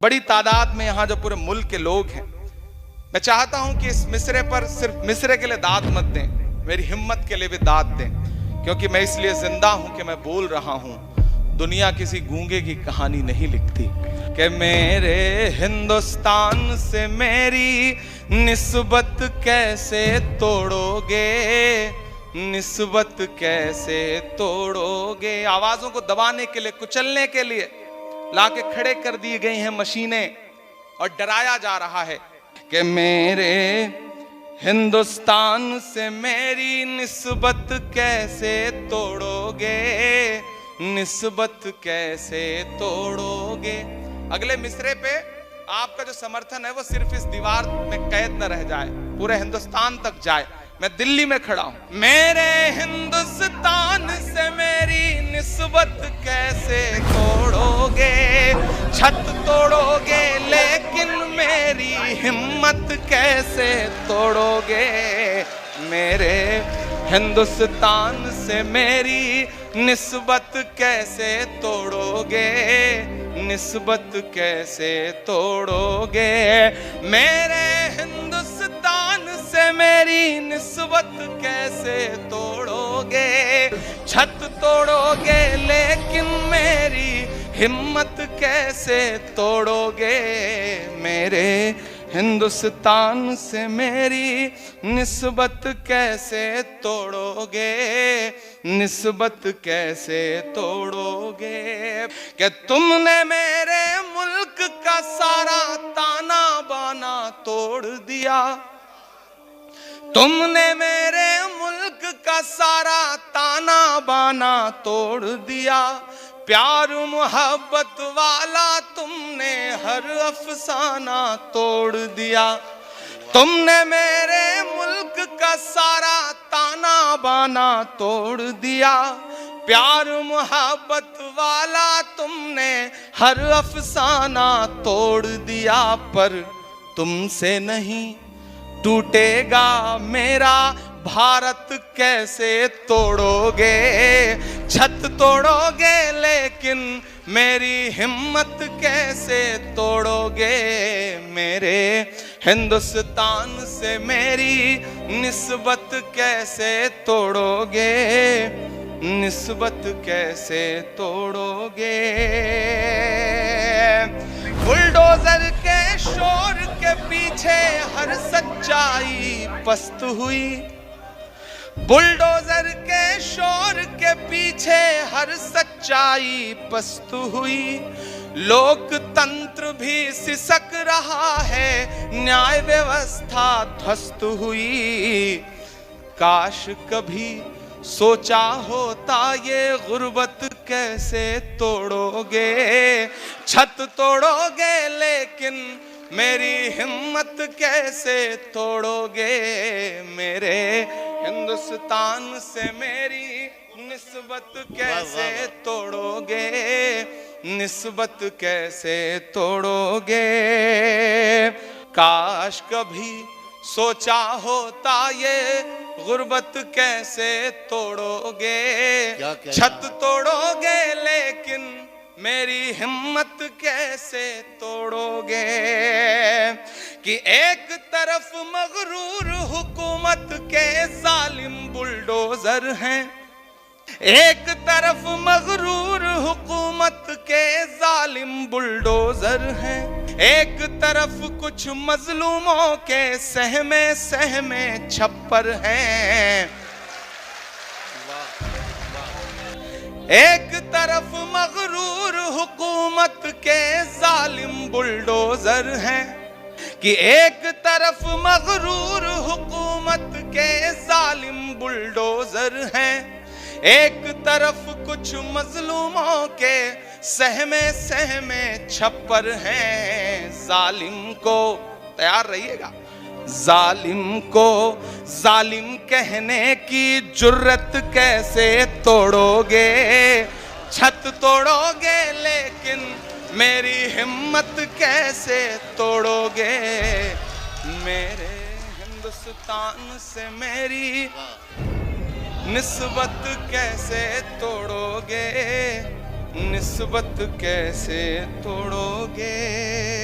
बड़ी तादाद में यहाँ जो पूरे मुल्क के लोग हैं, मैं चाहता हूं कि इस मिसरे पर सिर्फ मिसरे के लिए दाद मत दें, मेरी हिम्मत के लिए भी दाद दें, क्योंकि मैं इसलिए जिंदा हूं कि मैं बोल रहा हूं। दुनिया किसी गूंगे की कहानी नहीं लिखती कि मेरे हिंदुस्तान से मेरी निस्बत कैसे तोड़ोगे, निस्बत कैसे तोड़ोगे। आवाजों को दबाने के लिए, कुचलने के लिए लाके खड़े कर दी गई हैं मशीनें और डराया जा रहा है कि मेरे हिंदुस्तान से मेरी निस्बत कैसे तोड़ोगे, निस्बत कैसे तोड़ोगे। अगले मिसरे पे आपका जो समर्थन है वो सिर्फ इस दीवार में कैद न रह जाए, पूरे हिंदुस्तान तक जाए। मैं दिल्ली में खड़ा हूं। मेरे हिंदुस्तान से मेरी निस्बत कैसे तोड़ोगे, छत तोड़ोगे लेकिन मेरी हिम्मत कैसे तोड़ोगे। मेरे हिंदुस्तान से मेरी निस्बत कैसे तोड़ोगे, निस्बत कैसे तोड़ोगे। मेरे हिंदुस्तान से मेरी निस्बत कैसे तोड़ोगे, छत तोड़ोगे लेकिन मेरी हिम्मत कैसे तोड़ोगे। मेरे हिंदुस्तान से मेरी निस्बत कैसे तोड़ोगे, निस्बत कैसे तोड़ोगे। कि तुमने मेरे मुल्क का सारा ताना बाना तोड़ दिया, तुमने मेरे मुल्क का सारा ताना बाना तोड़ दिया। प्यार मोहब्बत वाला तुमने हर अफसाना तोड़ दिया। तुमने मेरे मुल्क का सारा ताना बाना तोड़ दिया। प्यार मोहब्बत वाला तुमने हर अफसाना तोड़ दिया। पर तुमसे नहीं टूटेगा मेरा भारत कैसे तोड़ोगे। छत तोड़ोगे लेकिन मेरी हिम्मत कैसे तोड़ोगे। मेरे हिंदुस्तान से मेरी निस्बत कैसे तोड़ोगे, निस्बत कैसे तोड़ोगे। बुलडोजर के शोर के पीछे हर सच्चाई पस्त हुई, बुलडोजर के शोर के पीछे हर सच्चाई पस्त हुई। लोकतंत्र भी सिसक रहा है, न्याय व्यवस्था ध्वस्त हुई। काश कभी सोचा होता ये गुर्बत कैसे तोड़ोगे। छत तोड़ोगे लेकिन मेरी हिम्मत कैसे तोड़ोगे। मेरे हिंदुस्तान से मेरी निस्बत कैसे तोड़ोगे, निस्बत कैसे तोड़ोगे। काश कभी सोचा होता ये गुर्बत कैसे तोड़ोगे। छत तोड़ोगे लेकिन मेरी हिम्मत कैसे तोड़ोगे। कि एक तरफ मगरूर हुकूमत के जालिम बुलडोजर हैं, एक तरफ मगरूर हुकूमत के जालिम बुलडोजर हैं, एक तरफ कुछ मजलूमों के सहमे सहमे छप्पर हैं। एक तरफ मगरूर हुकूमत के जालिम बुलडोजर हैं, कि एक तरफ मगरूर हुकूमत के जालिम बुलडोजर हैं, एक तरफ कुछ मजलूमों के सहमे सहमे छप्पर हैं। जालिम को, तैयार रहिएगा, जालिम को जालिम कहने की जुर्रत कैसे तोड़ोगे। छत तोड़ोगे लेकिन मेरी हिम्मत कैसे तोड़ोगे। मेरे हिंदुस्तान से मेरी निस्बत कैसे तोड़ोगे, निस्बत कैसे तोड़ोगे।